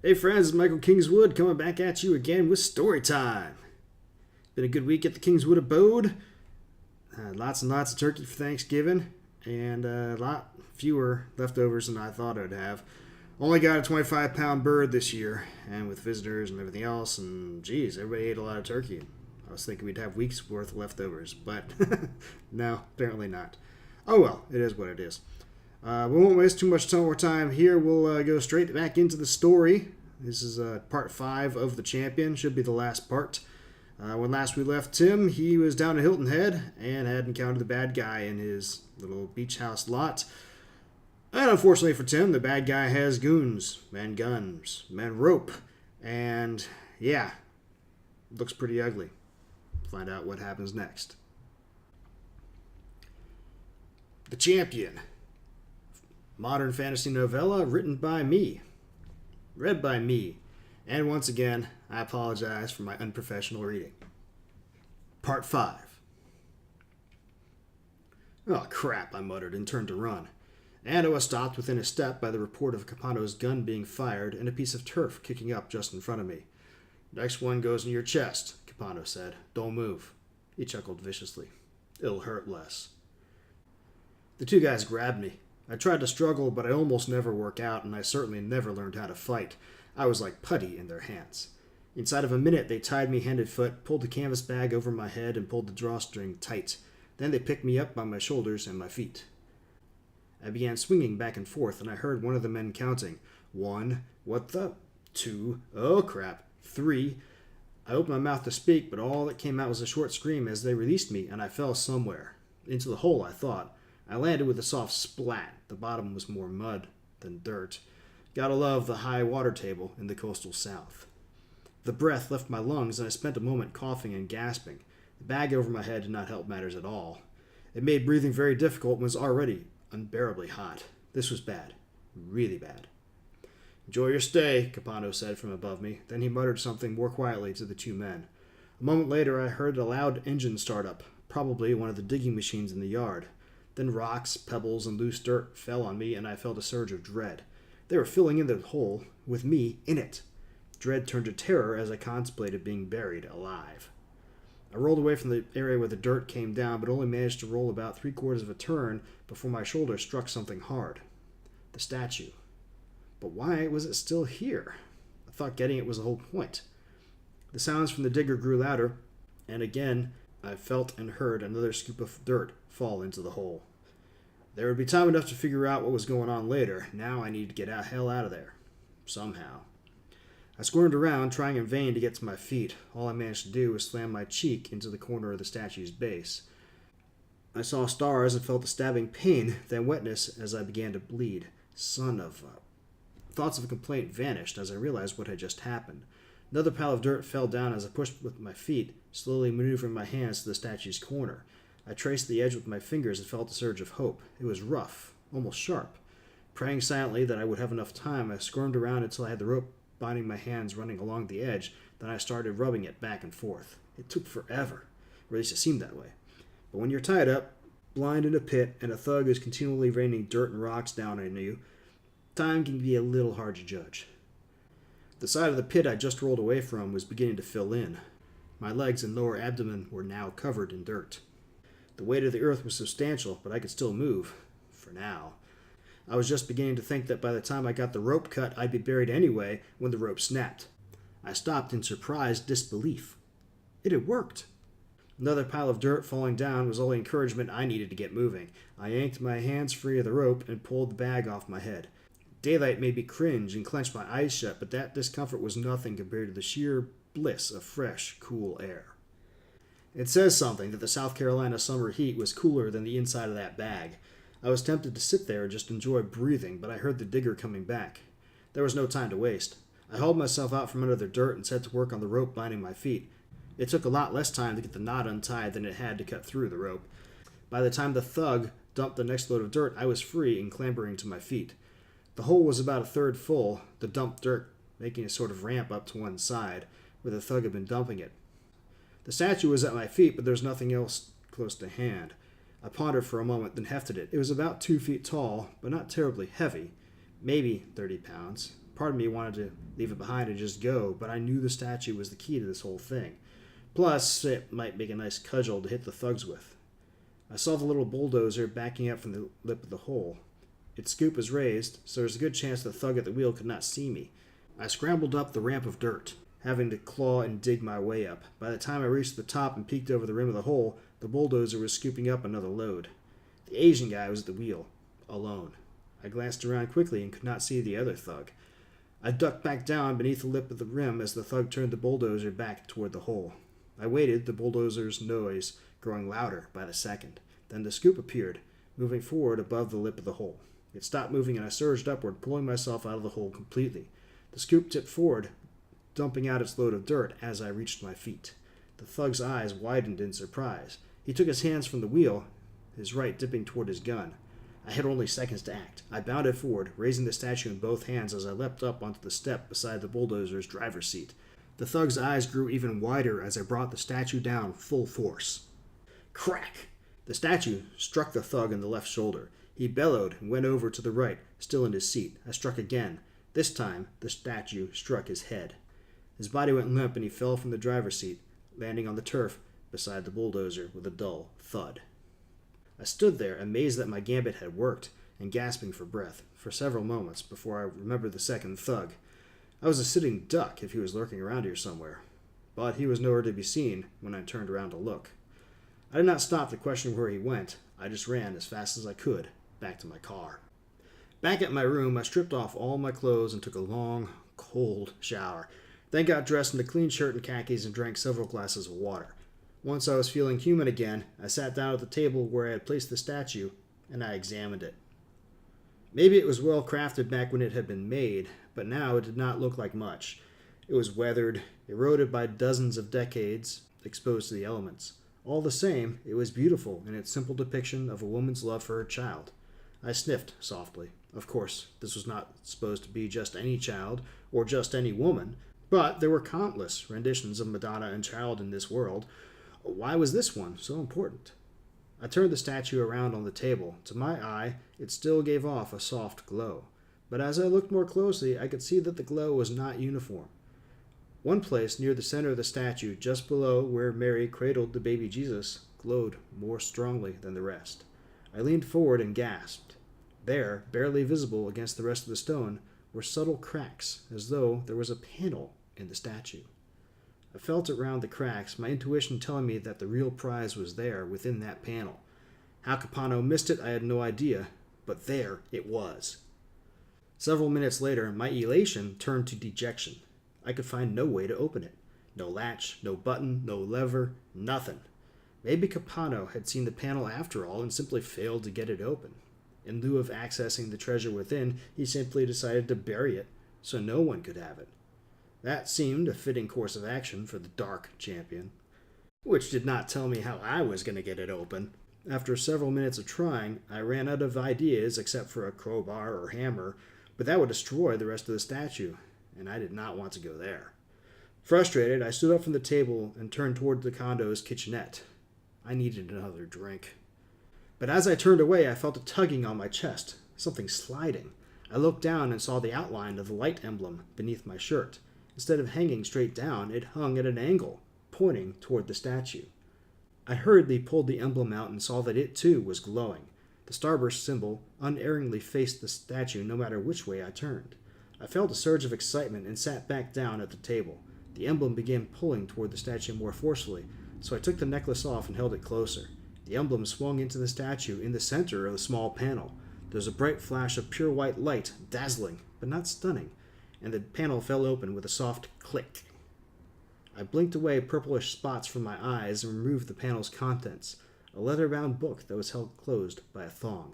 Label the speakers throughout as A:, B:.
A: Hey friends, it's Michael Kingswood coming back at you again with story time. Been a good week at the Kingswood abode. Lots and lots of turkey for Thanksgiving, and a lot fewer leftovers than I thought I'd have. Only got a 25-pound bird this year, and with visitors and everything else, and geez, everybody ate a lot of turkey. I was thinking we'd have weeks worth of leftovers, but no, apparently not. Oh well, it is what it is. We won't waste too much more time here. We'll go straight back into the story. This is part 5 of The Champion. Should be the last part. When last we left Tim, he was down at Hilton Head and had encountered the bad guy in his little beach house lot. And unfortunately for Tim, the bad guy has goons, and guns, and rope. And yeah, looks pretty ugly. Find out what happens next. The Champion. Modern fantasy novella written by me. Read by me. And once again, I apologize for my unprofessional reading. Part 5. Oh crap, I muttered and turned to run. And I was stopped within a step by the report of Capano's gun being fired and a piece of turf kicking up just in front of me. Next one goes in your chest, Capano said. Don't move. He chuckled viciously. It'll hurt less. The two guys grabbed me. I tried to struggle, but I almost never work out, and I certainly never learned how to fight. I was like putty in their hands. Inside of a minute, they tied me hand and foot, pulled the canvas bag over my head, and pulled the drawstring tight. Then they picked me up by my shoulders and my feet. I began swinging back and forth, and I heard one of the men counting. 1, what the? 2, oh crap, 3. I opened my mouth to speak, but all that came out was a short scream as they released me, and I fell somewhere. Into the hole, I thought. I landed with a soft splat. The bottom was more mud than dirt. Gotta love the high water table in the coastal south. The breath left my lungs, and I spent a moment coughing and gasping. The bag over my head did not help matters at all. It made breathing very difficult and was already unbearably hot. This was bad. Really bad. Enjoy your stay, Capano said from above me. Then he muttered something more quietly to the two men. A moment later, I heard a loud engine start up, probably one of the digging machines in the yard. Then rocks, pebbles, and loose dirt fell on me, and I felt a surge of dread. They were filling in the hole with me in it. Dread turned to terror as I contemplated being buried alive. I rolled away from the area where the dirt came down, but only managed to roll about 3/4 of a turn before my shoulder struck something hard. The statue. But why was it still here? I thought getting it was the whole point. The sounds from the digger grew louder, and again I felt and heard another scoop of dirt fall into the hole. There would be time enough to figure out what was going on later. Now I needed to get the hell out of there. Somehow. I squirmed around, trying in vain to get to my feet. All I managed to do was slam my cheek into the corner of the statue's base. I saw stars and felt a stabbing pain, then wetness as I began to bleed. Son of a... Thoughts of a complaint vanished as I realized what had just happened. Another pile of dirt fell down as I pushed with my feet, slowly maneuvering my hands to the statue's corner. I traced the edge with my fingers and felt a surge of hope. It was rough, almost sharp. Praying silently that I would have enough time, I squirmed around until I had the rope binding my hands running along the edge. Then I started rubbing it back and forth. It took forever, or at least it seemed that way. But when you're tied up, blind in a pit, and a thug is continually raining dirt and rocks down on you, time can be a little hard to judge. The side of the pit I just rolled away from was beginning to fill in. My legs and lower abdomen were now covered in dirt. The weight of the earth was substantial, but I could still move. For now. I was just beginning to think that by the time I got the rope cut, I'd be buried anyway when the rope snapped. I stopped in surprised disbelief. It had worked. Another pile of dirt falling down was all the encouragement I needed to get moving. I yanked my hands free of the rope and pulled the bag off my head. Daylight made me cringe and clench my eyes shut, but that discomfort was nothing compared to the sheer bliss of fresh, cool air. It says something that the South Carolina summer heat was cooler than the inside of that bag. I was tempted to sit there and just enjoy breathing, but I heard the digger coming back. There was no time to waste. I hauled myself out from under the dirt and set to work on the rope binding my feet. It took a lot less time to get the knot untied than it had to cut through the rope. By the time the thug dumped the next load of dirt, I was free and clambering to my feet. The hole was about a third full, the dumped dirt making a sort of ramp up to one side, where the thug had been dumping it. The statue was at my feet, but there was nothing else close to hand. I pondered for a moment, then hefted it. It was about 2 feet tall, but not terribly heavy. Maybe 30 pounds. part of me wanted to leave it behind and just go, but I knew the statue was the key to this whole thing. Plus, it might make a nice cudgel to hit the thugs with. I saw the little bulldozer backing up from the lip of the hole. Its scoop was raised, so there was a good chance the thug at the wheel could not see me. I scrambled up the ramp of dirt, having to claw and dig my way up. By the time I reached the top and peeked over the rim of the hole, the bulldozer was scooping up another load. The Asian guy was at the wheel, alone. I glanced around quickly and could not see the other thug. I ducked back down beneath the lip of the rim as the thug turned the bulldozer back toward the hole. I waited, the bulldozer's noise growing louder by the second. Then the scoop appeared, moving forward above the lip of the hole. It stopped moving and I surged upward, pulling myself out of the hole completely. The scoop tipped forward, dumping out its load of dirt as I reached my feet. The thug's eyes widened in surprise. He took his hands from the wheel, his right dipping toward his gun. I had only seconds to act. I bounded forward, raising the statue in both hands as I leapt up onto the step beside the bulldozer's driver's seat. The thug's eyes grew even wider as I brought the statue down full force. Crack! The statue struck the thug in the left shoulder. He bellowed and went over to the right, still in his seat. I struck again. This time, the statue struck his head. His body went limp and he fell from the driver's seat, landing on the turf beside the bulldozer with a dull thud. I stood there, amazed that my gambit had worked, and gasping for breath, for several moments before I remembered the second thug. I was a sitting duck if he was lurking around here somewhere, but he was nowhere to be seen when I turned around to look. I did not stop to question where he went. I just ran as fast as I could, back to my car. Back at my room, I stripped off all my clothes and took a long, cold shower, then got dressed in a clean shirt and khakis and drank several glasses of water. Once I was feeling human again, I sat down at the table where I had placed the statue, and I examined it. Maybe it was well crafted back when it had been made, but now it did not look like much. It was weathered, eroded by dozens of decades, exposed to the elements. All the same, it was beautiful in its simple depiction of a woman's love for her child. I sniffed softly. Of course, this was not supposed to be just any child, or just any woman, but there were countless renditions of Madonna and Child in this world. Why was this one so important? I turned the statue around on the table. To my eye, it still gave off a soft glow. But as I looked more closely, I could see that the glow was not uniform. One place near the center of the statue, just below where Mary cradled the baby Jesus, glowed more strongly than the rest. I leaned forward and gasped. There, barely visible against the rest of the stone, were subtle cracks, as though there was a panel in the statue. I felt around the cracks, my intuition telling me that the real prize was there within that panel. How Capano missed it, I had no idea, but there it was. Several minutes later, my elation turned to dejection. I could find no way to open it. No latch, no button, no lever, nothing. Maybe Capano had seen the panel after all and simply failed to get it open. In lieu of accessing the treasure within, he simply decided to bury it, so no one could have it. That seemed a fitting course of action for the Dark Champion, which did not tell me how I was going to get it open. After several minutes of trying, I ran out of ideas except for a crowbar or hammer, but that would destroy the rest of the statue, and I did not want to go there. Frustrated, I stood up from the table and turned toward the condo's kitchenette. I needed another drink. But as I turned away, I felt a tugging on my chest, something sliding. I looked down and saw the outline of the light emblem beneath my shirt. Instead of hanging straight down, it hung at an angle, pointing toward the statue. I hurriedly pulled the emblem out and saw that it too was glowing. The starburst symbol unerringly faced the statue no matter which way I turned. I felt a surge of excitement and sat back down at the table. The emblem began pulling toward the statue more forcefully, so I took the necklace off and held it closer. The emblem swung into the statue in the center of the small panel. There was a bright flash of pure white light, dazzling, but not stunning, and the panel fell open with a soft click. I blinked away purplish spots from my eyes and removed the panel's contents, a leather-bound book that was held closed by a thong.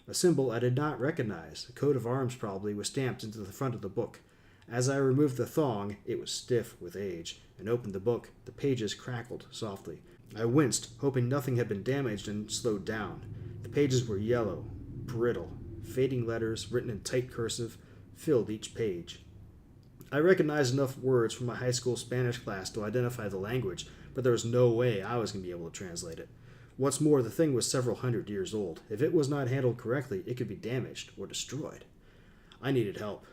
A: A symbol I did not recognize, a coat of arms probably, was stamped into the front of the book. As I removed the thong, it was stiff with age, and opened the book. The pages crackled softly. I winced, hoping nothing had been damaged, and slowed down. The pages were yellow, brittle. Fading letters, written in tight cursive, filled each page. I recognized enough words from my high school Spanish class to identify the language, but there was no way I was going to be able to translate it. What's more, the thing was several hundred years old. If it was not handled correctly, it could be damaged or destroyed. I needed help.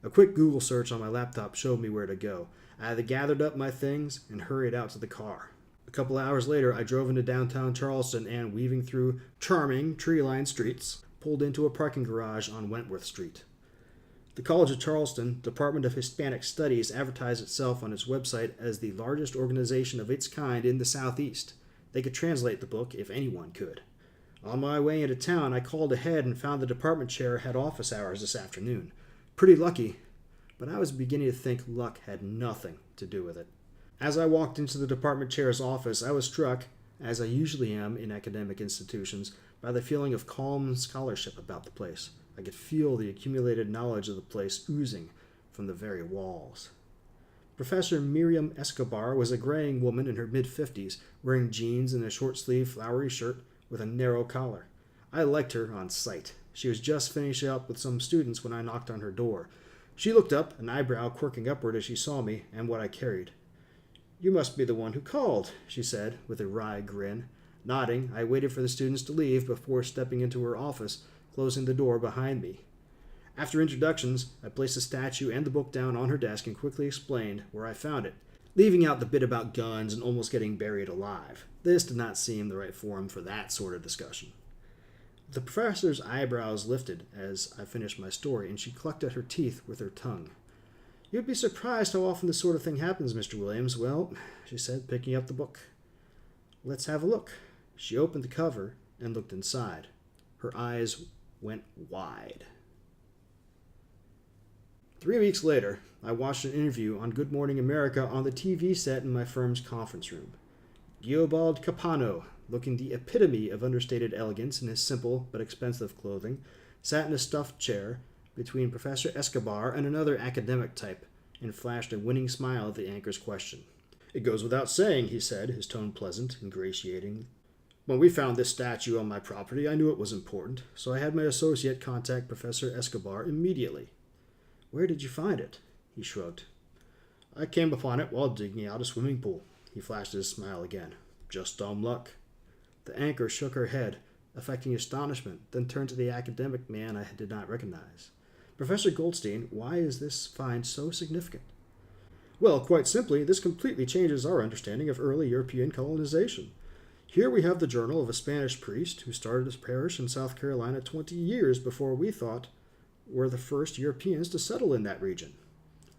A: A quick Google search on my laptop showed me where to go. I gathered up my things and hurried out to the car. A couple hours later, I drove into downtown Charleston and, weaving through charming, tree-lined streets, pulled into a parking garage on Wentworth Street. The College of Charleston Department of Hispanic Studies advertised itself on its website as the largest organization of its kind in the Southeast. They could translate the book if anyone could. On my way into town, I called ahead and found the department chair had office hours this afternoon. Pretty lucky, but I was beginning to think luck had nothing to do with it. As I walked into the department chair's office, I was struck, as I usually am in academic institutions, by the feeling of calm scholarship about the place. I could feel the accumulated knowledge of the place oozing from the very walls. Professor Miriam Escobar was a graying woman in her mid-50s, wearing jeans and a short-sleeved flowery shirt with a narrow collar. I liked her on sight. She was just finishing up with some students when I knocked on her door. She looked up, an eyebrow quirking upward as she saw me and what I carried. "You must be the one who called," she said, with a wry grin. Nodding, I waited for the students to leave before stepping into her office, closing the door behind me. After introductions, I placed the statue and the book down on her desk and quickly explained where I found it, leaving out the bit about guns and almost getting buried alive. This did not seem the right forum for that sort of discussion. The professor's eyebrows lifted as I finished my story, and she clucked at her teeth with her tongue. "You'd be surprised how often this sort of thing happens, Mr. Williams. Well," she said, picking up the book. "Let's have a look." She opened the cover and looked inside. Her eyes went wide. 3 weeks later, I watched an interview on Good Morning America on the TV set in my firm's conference room. Giobald Capano, looking the epitome of understated elegance in his simple but expensive clothing, sat in a stuffed chair between Professor Escobar and another academic type, and flashed a winning smile at the anchor's question. "It goes without saying," he said, his tone pleasant, ingratiating. "When we found this statue on my property, I knew it was important, so I had my associate contact Professor Escobar immediately." "Where did you find it?" He shrugged. "I came upon it while digging out a swimming pool." He flashed his smile again. "Just dumb luck." The anchor shook her head, affecting astonishment, then turned to the academic man I did not recognize. "Professor Goldstein, why is this find so significant?" "Well, quite simply, this completely changes our understanding of early European colonization. Here we have the journal of a Spanish priest who started his parish in South Carolina 20 years before we thought were the first Europeans to settle in that region.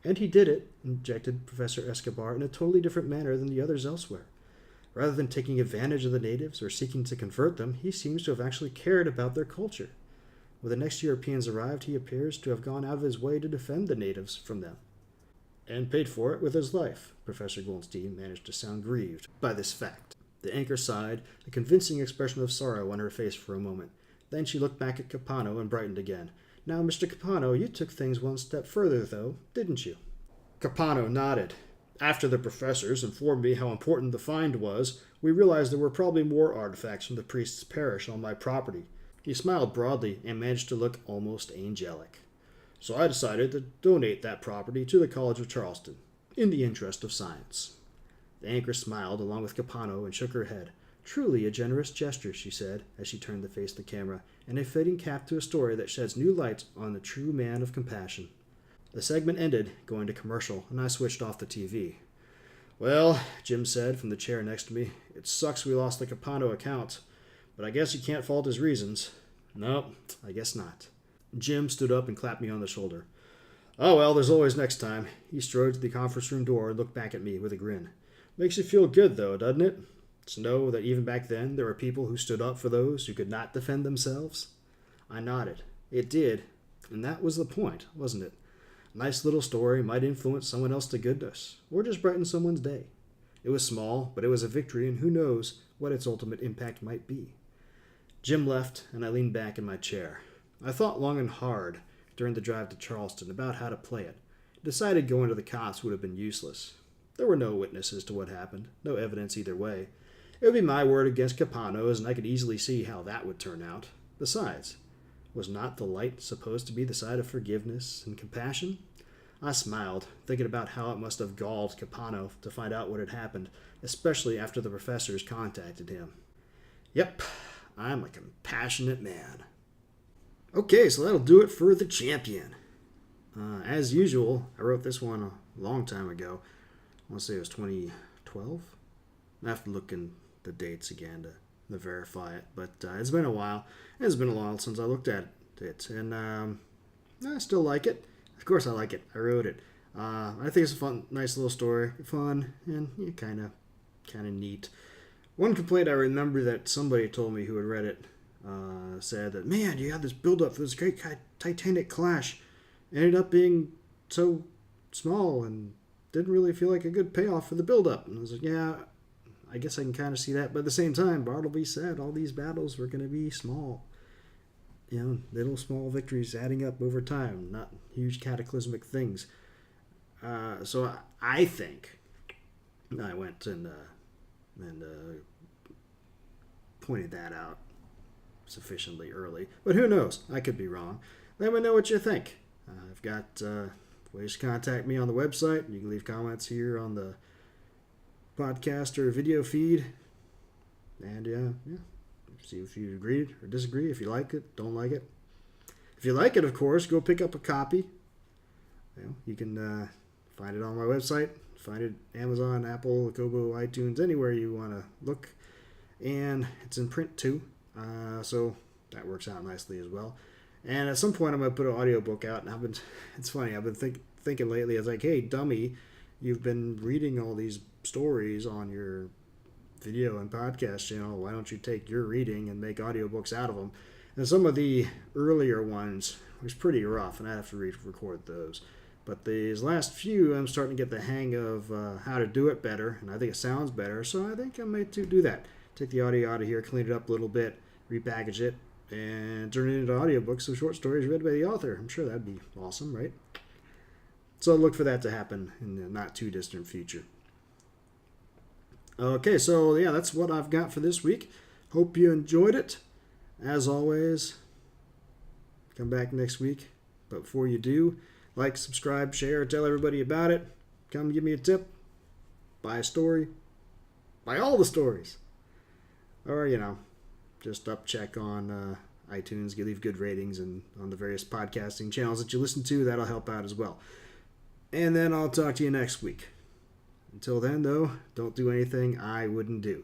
A: And he did it," injected Professor Escobar, "in a totally different manner than the others elsewhere. Rather than taking advantage of the natives or seeking to convert them, he seems to have actually cared about their culture. When the next Europeans arrived, he appears to have gone out of his way to defend the natives from them." "And paid for it with his life." Professor Goldstein managed to sound grieved by this fact. The anchor sighed, a convincing expression of sorrow on her face for a moment. Then she looked back at Capano and brightened again. "Now, Mr. Capano, you took things one step further, though, didn't you?" Capano nodded. "After the professors informed me how important the find was, we realized there were probably more artifacts from the priest's parish on my property." He smiled broadly and managed to look almost angelic. "So I decided to donate that property to the College of Charleston, in the interest of science." The anchor smiled along with Capano and shook her head. "Truly a generous gesture," she said, as she turned to face the camera, "and a fitting cap to a story that sheds new light on the true man of compassion." The segment ended, going to commercial, and I switched off the TV. "Well," Jim said from the chair next to me, "it sucks we lost the Capano account, but I guess you can't fault his reasons." "No, I guess not." Jim stood up and clapped me on the shoulder. "Oh well, there's always next time." He strode to the conference room door and looked back at me with a grin. "Makes you feel good, though, doesn't it? To know that even back then there were people who stood up for those who could not defend themselves?" I nodded. It did, and that was the point, wasn't it? A nice little story might influence someone else to goodness, or just brighten someone's day. It was small, but it was a victory, and who knows what its ultimate impact might be. Jim left, and I leaned back in my chair. I thought long and hard during the drive to Charleston about how to play it. Decided going to the cops would have been useless. There were no witnesses to what happened, no evidence either way. It would be my word against Capano's, and I could easily see how that would turn out. Besides, was not the light supposed to be the side of forgiveness and compassion? I smiled, thinking about how it must have galled Capano to find out what had happened, especially after the professors contacted him. Yep, I'm a compassionate man. Okay, so that'll do it for The Champion. as usual, I wrote this one a long time ago. I want to say it was 2012. I have to look in the dates again to verify it. But it's been a while. It's been a while since I looked at it. And I still like it. Of course I like it. I wrote it. I think it's a fun, nice little story. Fun and kind of neat. One complaint I remember that somebody told me who had read it said that, man, you had this build-up for this great Titanic clash. Ended up being so small and didn't really feel like a good payoff for the build-up. And I was like, yeah, I guess I can kind of see that. But at the same time, Bartleby said all these battles were going to be small. Little small victories adding up over time, not huge cataclysmic things. So I think I went and pointed that out sufficiently early. But who knows? I could be wrong. Let me know what you think. I've got ways to contact me on the website. You can leave comments here on the podcast or video feed. And yeah. See if you agree or disagree. If you like it, don't like it. If you like it, of course, go pick up a copy. You can find it on my website. Find it Amazon, Apple, Kobo, iTunes, anywhere you want to look. And it's in print too. So that works out nicely as well. And at some point I'm going to put an audiobook out. And it's funny, I've been thinking lately, I was like, hey, dummy, you've been reading all these stories on your video and podcast channel. Why don't you take your reading and make audiobooks out of them? And some of the earlier ones was pretty rough, and I have to record those. But these last few, I'm starting to get the hang of how to do it better, and I think it sounds better, so I think I might do that. Take the audio out of here, clean it up a little bit, repackage it, and turn it into audiobooks of short stories read by the author. I'm sure that'd be awesome, right? So look for that to happen in the not too distant future. Okay, so yeah, that's what I've got for this week. Hope you enjoyed it. As always, come back next week. But before you do, like, subscribe, share, tell everybody about it. Come give me a tip. Buy a story. Buy all the stories. Or, just check on iTunes. You leave good ratings and on the various podcasting channels that you listen to. That'll help out as well. And then I'll talk to you next week. Until then, though, don't do anything I wouldn't do.